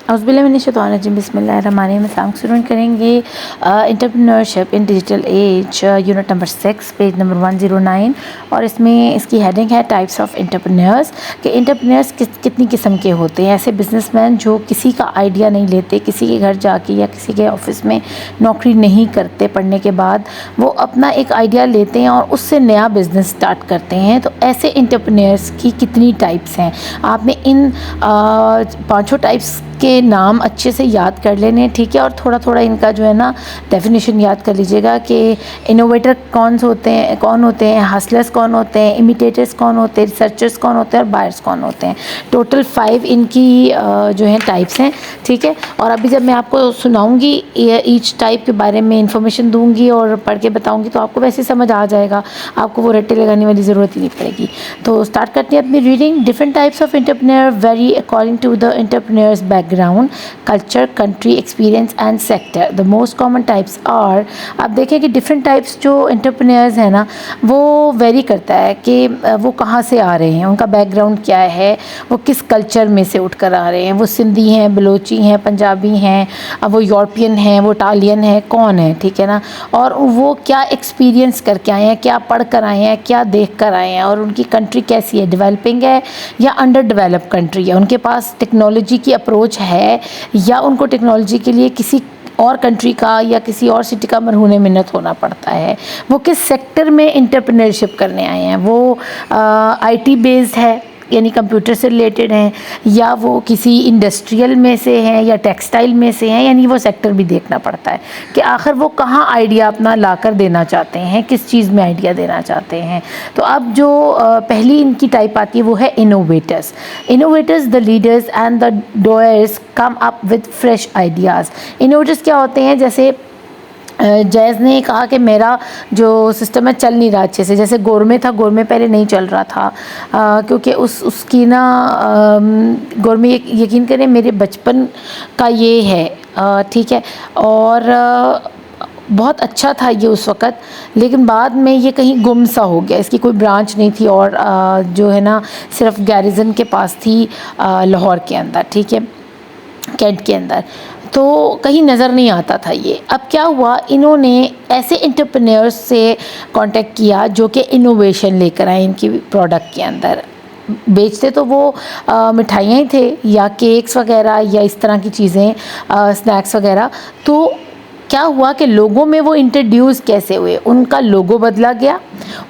اعوذ باللہ من الشیطان الرجیم، بسم اللہ الرحمن الرحیم۔ السلام اسٹوڈنٹ کریں گے entrepreneurship in digital age, unit number 6 page number 109، اور اس میں اس کی ہیڈنگ ہے ٹائپس آف انٹرپرینورس، کہ انٹرپرینورس کتنی قسم کے ہوتے ہیں۔ ایسے بزنس مین جو کسی کا آئیڈیا نہیں لیتے، کسی کے گھر جا کے یا کسی کے آفس میں نوکری نہیں کرتے پڑھنے کے بعد، وہ اپنا ایک آئیڈیا لیتے ہیں اور اس سے نیا بزنس سٹارٹ کرتے ہیں۔ تو ایسے انٹرپرینورس کی کتنی ٹائپس ہیں، آپ نے ان 5 ٹائپس کے نام اچھے سے یاد کر لینے، ٹھیک ہے، اور تھوڑا تھوڑا ان کا جو ہے نا ڈیفینیشن یاد کر لیجیے گا کہ انوویٹر کون ہوتے ہیں، ہسلرس کون ہوتے ہیں، امیٹیٹرس کون ہوتے ہیں، ریسرچرس کون ہوتے ہیں، اور بائرس کون ہوتے ہیں۔ ٹوٹل 5 ان کی جو ہیں ٹائپس ہیں، ٹھیک ہے۔ اور ابھی جب میں آپ کو سناؤں گی ایچ ٹائپ کے بارے میں انفارمیشن دوں گی اور پڑھ کے بتاؤں گی، تو آپ کو ویسے سمجھ آ جائے گا، آپ کو وہ رٹے لگانے والی ضرورت ہی نہیں پڑے گی۔ تو اسٹارٹ کرتے ہیں اپنی reading. Different types of entrepreneur vary according to the entrepreneurs background, culture, country, experience and sector. The most common types are, آپ دیکھیں کہ ڈفرینٹ ٹائپس جو انٹرپرینورز ہیں نا، وہ ویری کرتا ہے کہ وہ کہاں سے آ رہے ہیں، ان کا بیک گراؤنڈ کیا ہے، وہ کس کلچر میں سے اٹھ کر آ رہے ہیں، وہ سندھی ہیں، بلوچی ہیں، پنجابی ہیں، وہ یورپین ہیں، وہ اٹالین ہیں، کون ہے، ٹھیک ہے نا، اور وہ کیا ایکسپیرینس کر کے آئے ہیں، کیا پڑھ کر آئے ہیں، کیا دیکھ کر آئے ہیں، اور ان کی کنٹری کیسی ہے، ڈیولپنگ ہے یا انڈر ڈیولپ کنٹری ہے، ان کے پاس ٹیکنالوجی کی اپروچ ہے یا ان کو ٹیکنالوجی کے لیے کسی اور کنٹری کا یا کسی اور سٹی کا مرہون منت ہونا پڑتا ہے، وہ کس سیکٹر میں انٹرپرینورشپ کرنے آئے ہیں، وہ آئی ٹی بیسڈ ہے یعنی کمپیوٹر سے ریلیٹڈ ہیں، یا وہ کسی انڈسٹریل میں سے ہیں یا ٹیکسٹائل میں سے ہیں، یعنی وہ سیکٹر بھی دیکھنا پڑتا ہے کہ آخر وہ کہاں آئیڈیا اپنا لا کر دینا چاہتے ہیں، کس چیز میں آئیڈیا دینا چاہتے ہیں۔ تو اب جو پہلی ان کی ٹائپ آتی ہے وہ ہے innovators. Innovators the leaders and the doers come up with fresh ideas. Innovators کیا ہوتے ہیں، جیسے جیز نے کہا کہ میرا جو سسٹم ہے چل نہیں رہا اچھے سے، جیسے گورمے تھا، گورمے پہلے نہیں چل رہا تھا کیونکہ اس کی نا گورمے، یقین کریں میرے بچپن کا یہ ہے، ٹھیک ہے، اور بہت اچھا تھا یہ اس وقت، لیکن بعد میں یہ کہیں گم سا ہو گیا، اس کی کوئی برانچ نہیں تھی، اور جو ہے نا صرف گیریزن کے پاس تھی لاہور کے اندر، ٹھیک ہے، کینٹ کے اندر، تو کہیں نظر نہیں آتا تھا یہ۔ اب کیا ہوا، انہوں نے ایسے انٹرپرینورس سے کانٹیکٹ کیا جو کہ انوویشن لے کر آئے ان کی پروڈکٹ کے اندر۔ بیچتے تو وہ مٹھائیاں ہی تھے یا کیکس وغیرہ یا اس طرح کی چیزیں، سنیکس وغیرہ، تو کیا ہوا کہ لوگوں میں وہ انٹروڈیوس کیسے ہوئے، ان کا لوگو بدلا گیا،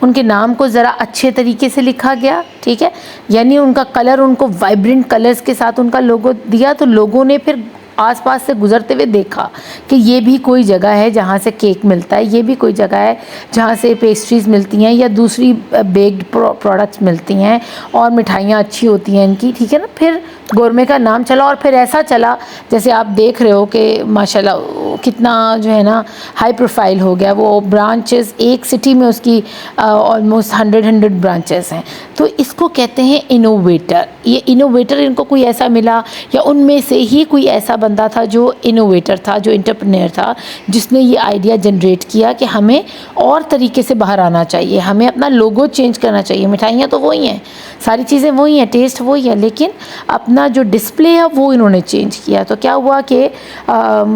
ان کے نام کو ذرا اچھے طریقے سے لکھا گیا، ٹھیک ہے، یعنی ان کا کلر، ان کو وائبرنٹ کلرز کے ساتھ ان کا لوگو دیا، تو لوگوں نے پھر آس پاس سے گزرتے ہوئے دیکھا کہ یہ بھی کوئی جگہ ہے جہاں سے کیک ملتا ہے، یہ بھی کوئی جگہ ہے جہاں سے پیسٹریز ملتی ہیں یا دوسری بیکڈ پروڈکٹس ملتی ہیں اور مٹھائیاں اچھی ہوتی ہیں ان کی، ٹھیک ہے نا۔ پھر گورمے کا نام چلا، اور پھر ایسا چلا جیسے آپ دیکھ رہے ہو کہ ماشاءاللہ کتنا جو ہے نا ہائی پروفائل ہو گیا، وہ برانچز ایک سٹی میں اس کی آلموسٹ 100 برانچز ہیں۔ تو اس کو کہتے ہیں انوویٹر۔ یہ انوویٹر ان کو کوئی ایسا ملا یا ان میں سے ہی کوئی ایسا بندہ تھا جو انوویٹر تھا، جو انٹرپرینور تھا، جس نے یہ آئیڈیا جنریٹ کیا کہ ہمیں اور طریقے سے باہر آنا چاہیے، ہمیں اپنا لوگو چینج کرنا چاہیے۔ مٹھائیاں تو وہی ہیں، ساری چیزیں وہی ہیں، ٹیسٹ وہی ہے، لیکن اپنا جو ڈسپلے ہے وہ انہوں نے چینج کیا۔ تو کیا ہوا کہ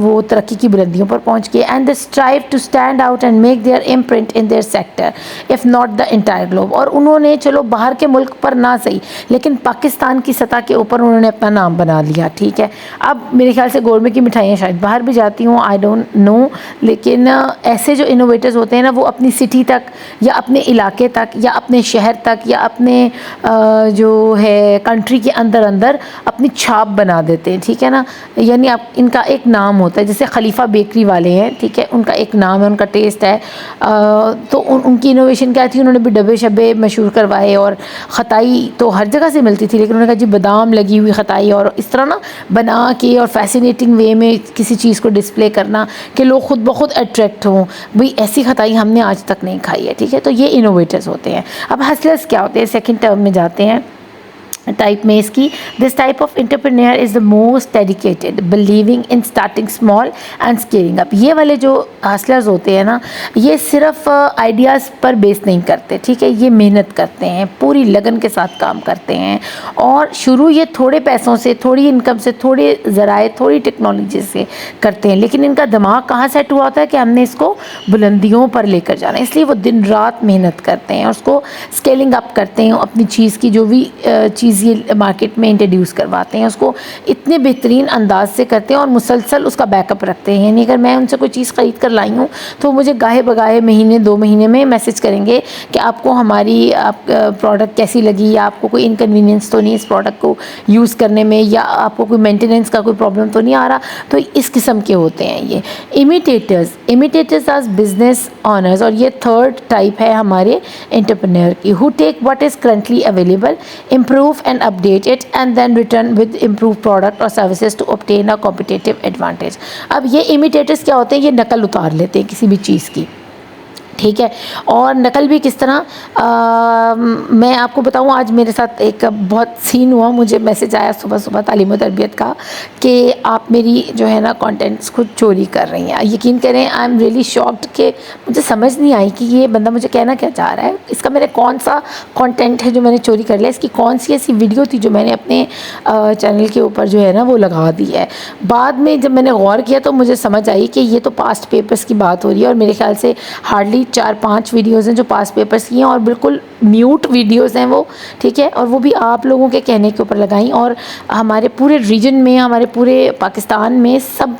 وہ ترقی کی بلندیوں پر پہنچ گئے۔ And they strive to stand out and make their imprint in their sector if not the entire globe. اور انہوں نے چلو باہر کے ملک پر نہ صحیح، لیکن پاکستان کی سطح کے اوپر انہوں نے اپنا نام بنا لیا، ٹھیک ہے۔ اب میرے خیال سے گورمے کی مٹھائیاں شاید باہر بھی جاتی ہوں، آئی ڈونٹ نو، لیکن ایسے جو انوویٹرز ہوتے ہیں نا، وہ اپنی سٹی تک یا اپنے علاقے تک یا اپنے شہر تک یا اپنے جو ہے کنٹری کے اندر اپنی چھاپ بنا دیتے ہیں، ٹھیک ہے نا، یعنی ان کا ایک نام ہوتا ہے، جیسے خلیفہ بیکری والے ہیں، ٹھیک ہے، ان کا ایک نام ہے، ان کا ٹیسٹ ہے، تو ان کی انوویشن کیا تھی، انہوں نے بھی ڈبے شبے مشہور کروائے، اور خطائی تو ہر جگہ سے ملتی تھی، لیکن انہوں نے کہا جی بادام لگی ہوئی خطائی، اور اس طرح نا بنا کے اور فیسینیٹنگ وے میں کسی چیز کو ڈسپلے کرنا کہ لوگ خود بخود اٹریکٹ ہوں، بھئی ایسی خطائی ہم نے آج تک نہیں کھائی ہے، ٹھیک ہے۔ تو یہ انوویٹرز ہوتے ہیں۔ اب ہسلرز کیا ہوتے ہیں، سیکنڈ ٹرم میں جاتے ہیں۔ ٹائپ میں اس کی دس type of entrepreneur is the most dedicated believing in starting small and scaling up. یہ والے جو ہاسلرز ہوتے ہیں نا, یہ صرف آئیڈیاز پر بیس نہیں کرتے, ٹھیک ہے, یہ محنت کرتے ہیں, پوری لگن کے ساتھ کام کرتے ہیں, اور شروع یہ تھوڑے پیسوں سے, تھوڑی انکم سے, تھوڑے ذرائع, تھوڑی ٹیکنالوجی سے کرتے ہیں, لیکن ان کا دماغ کہاں سیٹ ہوا ہوتا ہے کہ ہم نے اس کو بلندیوں پر لے کر جانا ہے, اس لیے وہ دن رات محنت کرتے ہیں اور اس کو اسکیلنگ اپ کرتے ہیں, اپنی چیز کی جو بھی چیز یہ مارکیٹ میں انٹروڈیوس کرواتے ہیں اس کو اتنے بہترین انداز سے کرتے ہیں اور مسلسل اس کا بیک اپ رکھتے ہیں. یعنی اگر میں ان سے کوئی چیز خرید کر لائی ہوں تو مجھے گاہے بگاہے مہینے 2 مہینے میں میسج کریں گے کہ آپ کو ہماری پروڈکٹ کیسی لگی, یا آپ کو کوئی انکنوینئنس تو نہیں اس پروڈکٹ کو یوز کرنے میں, یا آپ کو کوئی مینٹیننس کا کوئی پرابلم تو نہیں آ رہا. تو اس قسم کے ہوتے ہیں یہ امیٹیٹرز آز بزنس آنرز, اور یہ تھرڈ ٹائپ ہے ہمارے انٹرپرینور کی, who take what is currently available, improve and update it and then return with improved product or services to obtain a competitive advantage. اب یہ imitators کیا ہوتے ہیں, یہ نقل اتار لیتے ہیں کسی بھی چیز کی, ٹھیک ہے. اور نقل بھی کس طرح, میں آپ کو بتاؤں, آج میرے ساتھ ایک بہت سین ہوا, مجھے میسج آیا صبح تعلیم و تربیت کا کہ آپ میری جو ہے نا کانٹینٹس خود چوری کر رہی ہیں. یقین کریں آئی ایم ریئلی شاکڈ کہ مجھے سمجھ نہیں آئی کہ یہ بندہ مجھے کہنا کیا چاہ رہا ہے. اس کا میرے کون سا کانٹینٹ ہے جو میں نے چوری کر لیا, اس کی کون سی ایسی ویڈیو تھی جو میں نے اپنے چینل کے اوپر جو ہے نا وہ لگا دی ہے. بعد میں جب میں نے غور کیا تو مجھے سمجھ آئی کہ یہ تو پاسٹ پیپرز کی بات ہو رہی ہے, اور میرے خیال سے ہارڈلی 4-5 ویڈیوز ہیں جو پاس پیپرس کی ہیں, اور بالکل میوٹ ویڈیوز ہیں وہ, ٹھیک ہے, اور وہ بھی آپ لوگوں کے کہنے کے اوپر لگائیں. اور ہمارے پورے ریجن میں, ہمارے پورے پاکستان میں سب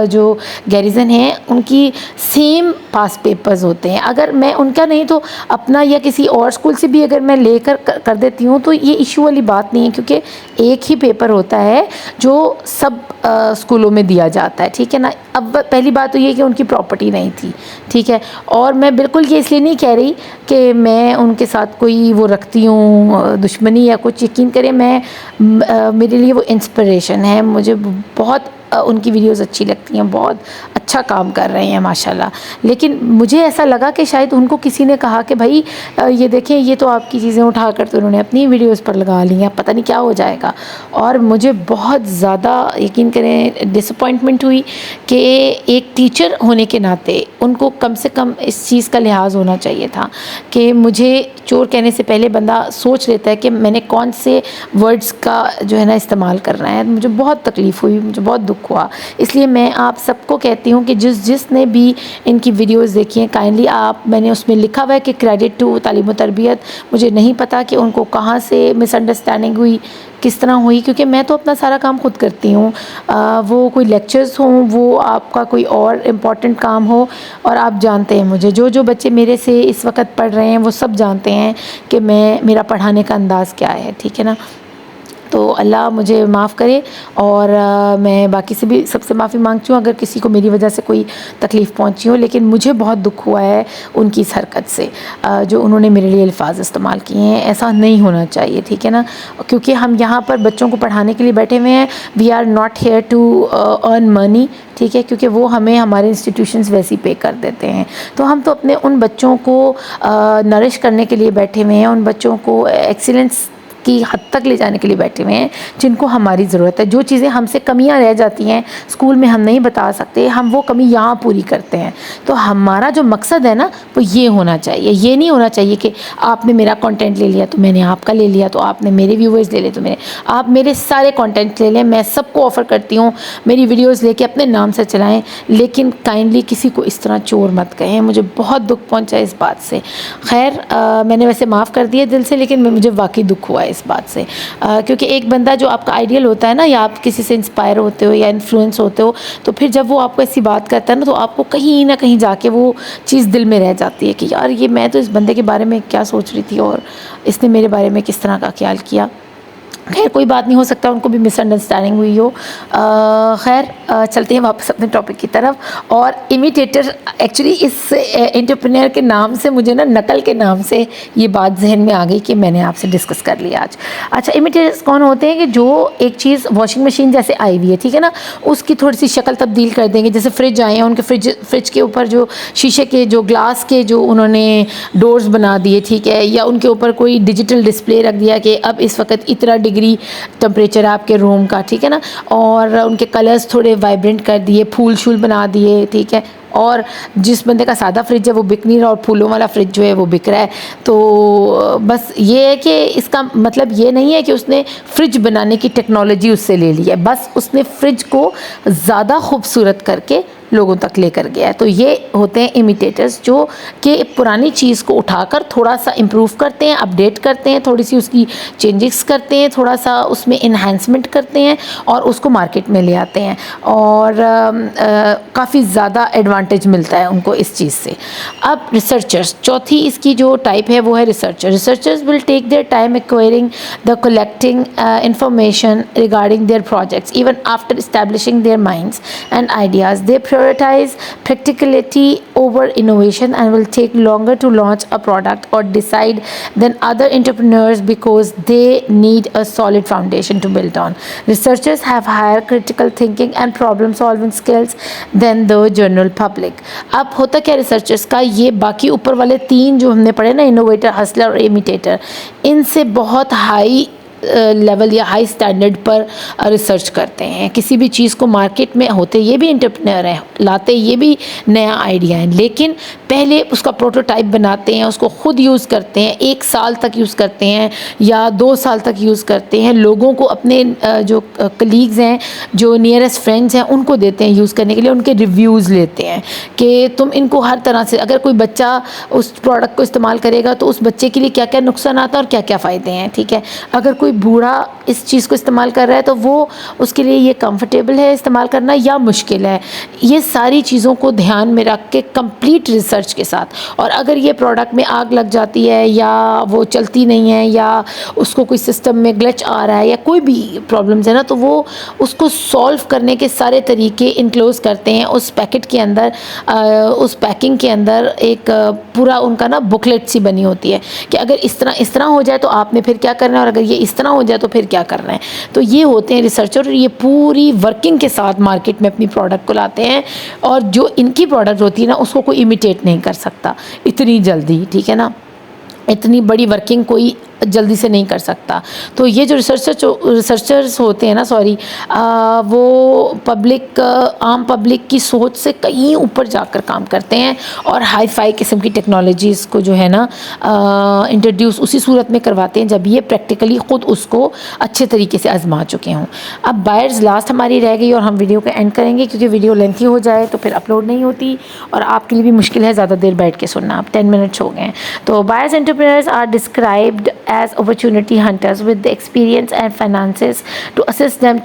جو گیریزن ہیں ان کی سیم پاس پیپرز ہوتے ہیں. اگر میں ان کا نہیں تو اپنا یا کسی اور اسکول سے بھی اگر میں لے کر دیتی ہوں تو یہ ایشو والی بات نہیں ہے, کیونکہ ایک ہی پیپر ہوتا ہے جو سب اسکولوں میں دیا جاتا ہے, ٹھیک ہے نا. اب پہلی بات تو یہ کہ ان کی پراپرٹی نہیں تھی, ٹھیک ہے, اور میں بالکل یہ اس لیے نہیں کہہ رہی کہ میں ان کے ساتھ کوئی وہ رکھتی ہوں دشمنی یا کچھ. یقین کریں میں میرے لیے وہ انسپریشن ہے, مجھے بہت ان کی ویڈیوز اچھی لگتی ہیں, بہت اچھا کام کر رہے ہیں ماشاءاللہ. لیکن مجھے ایسا لگا کہ شاید ان کو کسی نے کہا کہ بھائی یہ دیکھیں یہ تو آپ کی چیزیں اٹھا کر تو انہوں نے اپنی ویڈیوز پر لگا لی ہیں, پتہ نہیں کیا ہو جائے گا. اور مجھے بہت زیادہ یقین کریں ڈس اپوائنٹمنٹ ہوئی کہ ایک ٹیچر ہونے کے ناطے ان کو کم سے کم اس چیز کا لحاظ ہونا چاہیے تھا کہ مجھے چور کہنے سے پہلے بندہ سوچ لیتا ہے کہ میں نے کون سے ورڈز کا جو ہے نا استعمال کرنا ہے. مجھے بہت تکلیف ہوئی, مجھے بہت دکھ ہوا. اس لیے میں آپ سب کو کہتی ہوں کہ جس نے بھی ان کی ویڈیوز دیکھی ہیں کائنڈلی آپ, میں نے اس میں لکھا ہوا ہے کہ کریڈٹ ٹو تعلیم و تربیت. مجھے نہیں پتا کہ ان کو کہاں سے مس انڈرسٹینڈنگ ہوئی, کس طرح ہوئی, کیونکہ میں تو اپنا سارا کام خود کرتی ہوں. وہ کوئی لیکچرز ہوں, وہ آپ کا کوئی اور امپورٹنٹ کام ہو, اور آپ جانتے ہیں مجھے جو بچے میرے سے اس وقت پڑھ رہے ہیں وہ سب جانتے ہیں کہ میرا پڑھانے کا انداز کیا ہے, ٹھیک ہے نا. تو اللہ مجھے معاف کرے, اور میں باقی سے بھی سب سے معافی مانگتی ہوں اگر کسی کو میری وجہ سے کوئی تکلیف پہنچی ہو. لیکن مجھے بہت دکھ ہوا ہے ان کی اس حرکت سے جو انہوں نے میرے لیے الفاظ استعمال کیے ہیں. ایسا نہیں ہونا چاہیے, ٹھیک ہے نا, کیونکہ ہم یہاں پر بچوں کو پڑھانے کے لیے بیٹھے ہوئے ہیں. We are not here to earn money, ٹھیک ہے, کیونکہ وہ ہمیں ہمارے انسٹیٹیوشنز ویسے ہی پے کر دیتے ہیں. تو ہم تو اپنے ان بچوں کو نرش کرنے کے لیے بیٹھے ہوئے ہیں, ان بچوں کو ایکسیلنس کی حد تک لے جانے کے لیے بیٹھے ہوئے ہیں جن کو ہماری ضرورت ہے. جو چیزیں ہم سے کمیاں رہ جاتی ہیں اسکول میں ہم نہیں بتا سکتے, ہم وہ کمی یہاں پوری کرتے ہیں. تو ہمارا جو مقصد ہے نا وہ یہ ہونا چاہیے. یہ نہیں ہونا چاہیے کہ آپ نے میرا کانٹینٹ لے لیا تو میں نے آپ کا لے لیا, تو آپ نے میرے ویورز لے لے تو آپ میرے سارے کانٹینٹ لے لیں. میں سب کو آفر کرتی ہوں میری ویڈیوز لے کے اپنے نام سے چلائیں, لیکن کائنڈلی کسی کو اس طرح چور مت کہیں. مجھے بہت دکھ پہنچا اس بات سے. خیر میں نے ویسے معاف کر دیا دل سے, لیکن مجھے واقعی دکھ ہوا ہے اس بات سے, کیونکہ ایک بندہ جو آپ کا آئیڈیل ہوتا ہے نا, یا آپ کسی سے انسپائر ہوتے ہو یا انفلوئنس ہوتے ہو, تو پھر جب وہ آپ کو ایسی بات کرتا ہے نا تو آپ کو کہیں نہ کہیں جا کے وہ چیز دل میں رہ جاتی ہے کہ یار میں تو اس بندے کے بارے میں کیا سوچ رہی تھی اور اس نے میرے بارے میں کس طرح کا خیال کیا. خیر کوئی بات نہیں، ہو سکتا ہے ان کو بھی مس انڈرسٹینڈنگ ہوئی ہو. خیر چلتے ہیں واپس اپنے ٹاپک کی طرف. اور امیٹیٹر ایکچولی اس انٹرپرینور کے نام سے مجھے نا نقل کے نام سے یہ بات ذہن میں آ گئی کہ میں نے آپ سے ڈسکس کر لیا آج. اچھا امیٹیٹرس کون ہوتے ہیں کہ جو ایک چیز واشنگ مشین جیسے آئی ہوئی ہے ٹھیک ہے نا، اس کی تھوڑی سی شکل تبدیل کر دیں گے. جیسے فریج آئے ہیں، ان کے فریج کے اوپر جو شیشے کے جو گلاس کے جو انہوں نے ڈورز بنا دیے ٹھیک ہے، یا ان کے اوپر کوئی ڈیجیٹل ڈسپلے رکھ دیا کہ اب اس وقت اتنا ڈگری ٹمپریچر آپ کے روم کا ٹھیک ہے نا، اور ان کے کلرز تھوڑے وائبرنٹ کر دیے، پھول شول بنا دیے ٹھیک ہے. اور جس بندے کا سادہ فریج ہے وہ بک نہیں رہا، اور پھولوں والا فریج جو ہے وہ بک رہا ہے. تو بس یہ ہے کہ اس کا مطلب یہ نہیں ہے کہ اس نے فریج بنانے کی ٹیکنالوجی اس سے لے لی ہے، بس اس نے فریج کو زیادہ خوبصورت کر کے لوگوں تک لے کر گیا ہے. تو یہ ہوتے ہیں امیٹیٹرز، جو کہ پرانی چیز کو اٹھا کر تھوڑا سا امپروو کرتے ہیں، اپڈیٹ کرتے ہیں، تھوڑی سی اس کی چینجز کرتے ہیں، تھوڑا سا اس میں انہینسمنٹ کرتے ہیں اور اس کو مارکیٹ میں لے آتے ہیں. اور کافی زیادہ ایڈوانٹیج ملتا ہے ان کو اس چیز سے. اب ریسرچرز، چوتھی اس کی جو ٹائپ ہے وہ ہے researchers will take their time acquiring the collecting information regarding their projects even after establishing their minds and ideas. They prioritize practicality over innovation and will take longer to launch a product or decide than other entrepreneurs because they need a solid foundation to build on. Researchers have higher critical thinking and problem solving skills than the general public. اب ہوتا کیا researchers کا، یہ باقی اوپر والے تین جو ہم نے پڑھے نا، انوویٹر، ہسلر اور امیٹیٹر، ان سے بہت ہائی لیول یا ہائی اسٹینڈرڈ پر ریسرچ کرتے ہیں. کسی بھی چیز کو مارکیٹ میں ہوتے یہ بھی انٹرپرینر ہیں، لاتے یہ بھی نیا آئیڈیا ہے، لیکن پہلے اس کا پروٹوٹائپ بناتے ہیں، اس کو خود یوز کرتے ہیں، 1 سال تک یوز کرتے ہیں یا 2 سال تک یوز کرتے ہیں. لوگوں کو اپنے جو کلیگز ہیں، جو نیئرسٹ فرینڈز ہیں، ان کو دیتے ہیں یوز کرنے کے لیے، ان کے ریویوز لیتے ہیں کہ تم ان کو ہر طرح سے، اگر کوئی بچہ اس پروڈکٹ کو استعمال کرے گا تو اس بچے کے لیے کیا کیا نقصانات اور کیا کیا فائدے ہیں ٹھیک ہے. اگر کوئی بوڑھا اس چیز کو استعمال کر رہا ہے تو وہ اس کے لیے یہ کمفرٹیبل ہے استعمال کرنا یا مشکل ہے. یہ ساری چیزوں کو دھیان میں رکھ کے کمپلیٹ ریسرچ کے ساتھ، اور اگر یہ پروڈکٹ میں آگ لگ جاتی ہے یا وہ چلتی نہیں ہے یا اس کو کوئی سسٹم میں گلچ آ رہا ہے یا کوئی بھی پرابلمز ہے نا، تو وہ اس کو سولو کرنے کے سارے طریقے انکلوز کرتے ہیں اس پیکٹ کے اندر. اس پیکنگ کے اندر ایک پورا ان کا نا بکلیٹ سی بنی ہوتی ہے کہ اگر اس طرح ہو جائے تو آپ نے پھر کیا کرنا ہے، اور اگر یہ اس طرح ہو جائے تو پھر کیا کرنا ہے. تو یہ ہوتے ہیں ریسرچر، یہ پوری ورکنگ کے ساتھ مارکیٹ میں اپنی پروڈکٹ کو لاتے ہیں، اور جو ان کی پروڈکٹ ہوتی ہے نا اس کو کوئی امیٹیٹ نہیں کر سکتا اتنی جلدی ٹھیک ہے نا. اتنی بڑی ورکنگ کوئی جلدی سے نہیں کر سکتا. تو یہ جو ریسرچرز ہوتے ہیں نا وہ عام پبلک کی سوچ سے کہیں اوپر جا کر کام کرتے ہیں، اور ہائی فائی قسم کی ٹیکنالوجیز کو جو ہے نا انٹروڈیوس اسی صورت میں کرواتے ہیں جب یہ پریکٹیکلی خود اس کو اچھے طریقے سے آزما چکے ہوں. اب بائرز لاسٹ ہماری رہ گئی، اور ہم ویڈیو کا اینڈ کریں گے کیونکہ ویڈیو لینتھی ہو جائے تو پھر اپلوڈ نہیں ہوتی، اور آپ کے لیے بھی مشکل ہے زیادہ دیر بیٹھ کے سننا. اب 10 منٹس ہو گئے ہیں. تو buyers entrepreneurs are described as opportunity hunters with the experience and finances to assist them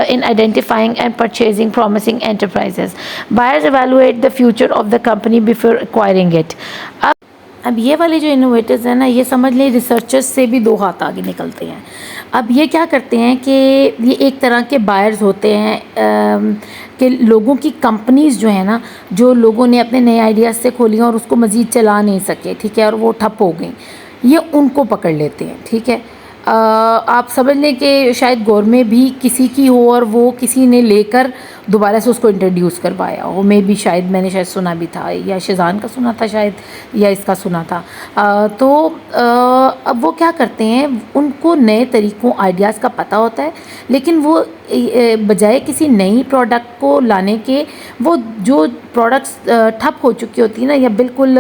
in identifying and purchasing promising enterprises. Buyers evaluate the future of the company before acquiring it. اب یہ والے جو innovators ہیں نا، یہ سمجھ لیں researchers سے بھی 2 ہاتھ آگے نکلتے ہیں. اب یہ کیا کرتے ہیں کہ یہ ایک طرح کے بائرز ہوتے ہیں کہ لوگوں کی کمپنیز جو ہیں نا، جو لوگوں نے اپنے نئے آئیڈیاز سے کھولی اور اس کو مزید چلا نہیں سکے ٹھیک ہے، اور وہ ٹھپ ہو گئیں، یہ ان کو پکڑ لیتے ہیں ٹھیک ہے. آپ سمجھ لیں کہ شاید گورنمنٹ بھی کسی کی ہو اور وہ کسی نے لے کر دوبارہ سے اس کو انٹروڈیوس کروایا ہو، میں بھی شاید میں نے شاید سنا بھی تھا، یا شیزان کا سنا تھا شاید، یا اس کا سنا تھا. تو اب وہ کیا کرتے ہیں، ان کو نئے طریقوں آئیڈیاز کا پتہ ہوتا ہے، لیکن وہ بجائے کسی نئی پروڈکٹ کو لانے کے، وہ جو پروڈکٹس ٹھپ ہو چکی ہوتی ہیں نا یا بالکل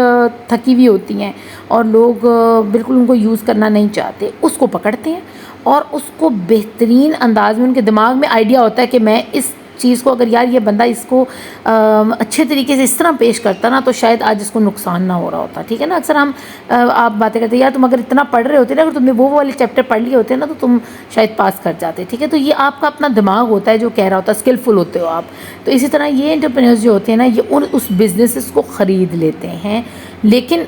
تھکی ہوئی ہوتی ہیں اور لوگ بالکل ان کو یوز کرنا نہیں چاہتے، اس کو پکڑتے ہیں اور اس کو بہترین انداز میں، ان کے دماغ میں آئیڈیا ہوتا ہے کہ میں اس چیز کو، اگر یار یہ بندہ اس کو اچھے طریقے سے اس طرح پیش کرتا نا تو شاید آج اس کو نقصان نہ ہو رہا ہوتا ٹھیک ہے نا. اکثر ہم آپ باتیں کرتے ہیں، یار تم اگر اتنا پڑھ رہے ہوتے نا، اگر تم نے وہ والے چیپٹر پڑھ لیے ہوتے نا تو تم شاید پاس کر جاتے ٹھیک ہے. تو یہ آپ کا اپنا دماغ ہوتا ہے جو کہہ رہا ہوتا ہے، اسکلفل ہوتے ہو آپ. تو اسی طرح یہ انٹرپرینرز جو ہوتے ہیں نا، یہ اس بزنسز کو خرید لیتے ہیں، لیکن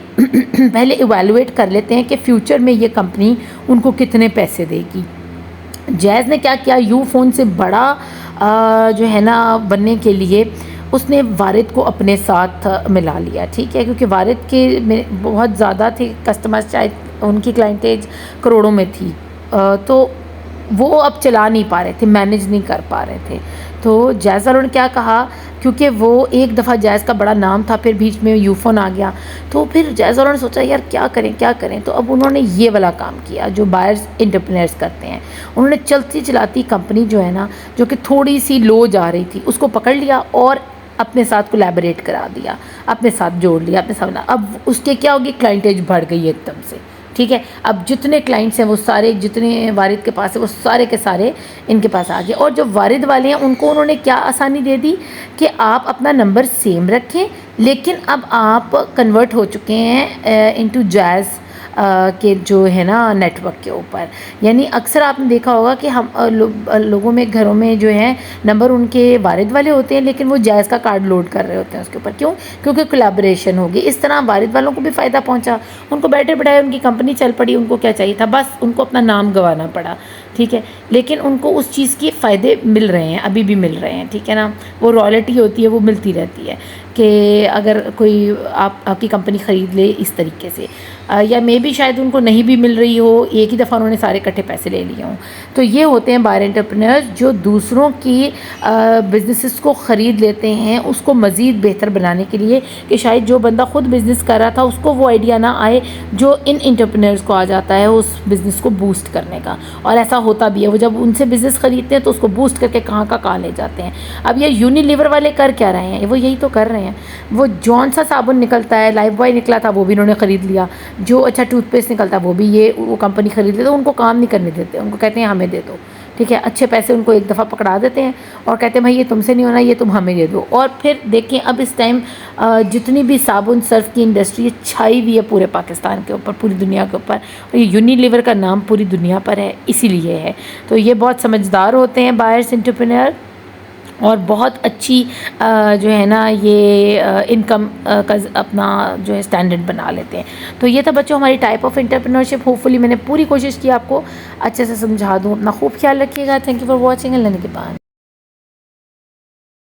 پہلے ایویلویٹ کر لیتے ہیں کہ فیوچر میں یہ کمپنی ان کو کتنے پیسے دے گی. جیز نے کیا کیا، یو فون سے بڑا جو ہے نا بننے کے لیے اس نے وارد کو اپنے ساتھ ملا لیا، ٹھیک ہے، کیونکہ وارد کے میں بہت زیادہ تھے کسٹمرز، شاید ان کی کلائنٹیج کروڑوں میں تھی، تو وہ اب چلا نہیں پا رہے تھے، مینیج نہیں کر پا رہے تھے. تو جیز والوں نے کیا کہا، کیونکہ وہ ایک دفعہ جیز کا بڑا نام تھا، پھر بیچ میں یو فون آ گیا، تو پھر جیز والوں نے سوچا یار کیا کریں. تو اب انہوں نے یہ والا کام کیا جو بائرز انٹرپرینرز کرتے ہیں. انہوں نے چلتی چلاتی کمپنی جو ہے نا، جو کہ تھوڑی سی لو جا رہی تھی، اس کو پکڑ لیا اور اپنے ساتھ کولیبریٹ کرا دیا، اپنے ساتھ جوڑ لیا، اپنے ساتھ. اب اس کے کیا ہوگی، کلائنٹیج بڑھ گئی ایک دم سے، ٹھیک ہے. اب جتنے کلائنٹس ہیں وہ سارے، جتنے وارد کے پاس ہے وہ سارے کے سارے ان کے پاس آ گئے. اور جو وارد والے ہیں ان کو انہوں نے کیا آسانی دے دی کہ آپ اپنا نمبر سیم رکھیں، لیکن اب آپ کنورٹ ہو چکے ہیں انٹو جیز کے جو ہے نا نیٹ ورک کے اوپر. یعنی اکثر آپ نے دیکھا ہوگا کہ ہم لوگوں میں گھروں میں جو ہیں نمبر ان کے وارد والے ہوتے ہیں، لیکن وہ جائز کا کارڈ لوڈ کر رہے ہوتے ہیں اس کے اوپر. کیوں؟ کیونکہ کولیبریشن ہوگی. اس طرح وارد والوں کو بھی فائدہ پہنچا، ان کو بیٹھے بٹھائے ان کی کمپنی چل پڑی. ان کو کیا چاہیے تھا، بس ان کو اپنا نام گنوانا پڑا، ٹھیک ہے، لیکن ان کو اس چیز کے فائدے مل رہے ہیں، ابھی بھی مل رہے ہیں، ٹھیک ہے نا. وہ رائلٹی ہوتی ہے، وہ ملتی رہتی ہے کہ اگر کوئی آپ کی کمپنی خرید لے اس طریقے سے، یا مے بھی شاید ان کو نہیں بھی مل رہی ہو، ایک ہی دفعہ انہوں نے سارے اکٹھے پیسے لے لیے ہوں. تو یہ ہوتے ہیں بائر انٹرپرینرز جو دوسروں کی بزنسز کو خرید لیتے ہیں اس کو مزید بہتر بنانے کے لیے، کہ شاید جو بندہ خود بزنس کر رہا تھا اس کو وہ آئیڈیا نہ آئے جو ان انٹرپرینرز کو آ جاتا ہے اس بزنس کو بوسٹ کرنے کا. اور ایسا ہوتا بھی ہے، وہ جب ان سے بزنس خریدتے ہیں تو اس کو بوسٹ کر کے کہاں کا کہاں لے جاتے ہیں. اب یہ یونیلیور والے کر کیا رہے ہیں، وہ یہی تو کر رہے ہیں. وہ جون سا صابن نکلتا ہے، لائف بوائے نکلا تھا وہ بھی انہوں نے خرید لیا. جو اچھا ٹوتھ پیسٹ نکلتا ہے وہ بھی وہ کمپنی خرید لیتے. ان کو کام نہیں کرنے دیتے، ان کو کہتے ہیں ہمیں دے دو، ٹھیک ہے. اچھے پیسے ان کو ایک دفعہ پکڑا دیتے ہیں اور کہتے ہیں بھائی یہ تم سے نہیں ہونا، یہ تم ہمیں دے دو. اور پھر دیکھیں اب اس ٹائم جتنی بھی صابن صرف کی انڈسٹری چھائی ہوئی ہے پورے پاکستان کے اوپر، پوری دنیا کے اوپر، اور یہ یونیلیور کا نام پوری دنیا پر ہے اسی لیے ہے. تو یہ بہت سمجھدار ہوتے ہیں بائرس انٹرپرینر، اور بہت اچھی جو ہے نا یہ انکم کا اپنا جو ہے اسٹینڈرڈ بنا لیتے ہیں. تو یہ تھا بچوں ہماری ٹائپ آف انٹرپرینورشپ. ہوپ فلی میں نے پوری کوشش کی آپ کو اچھے سے سمجھا دوں. اپنا خوب خیال رکھیے گا. Thank you for watching. Allah نے کے بعد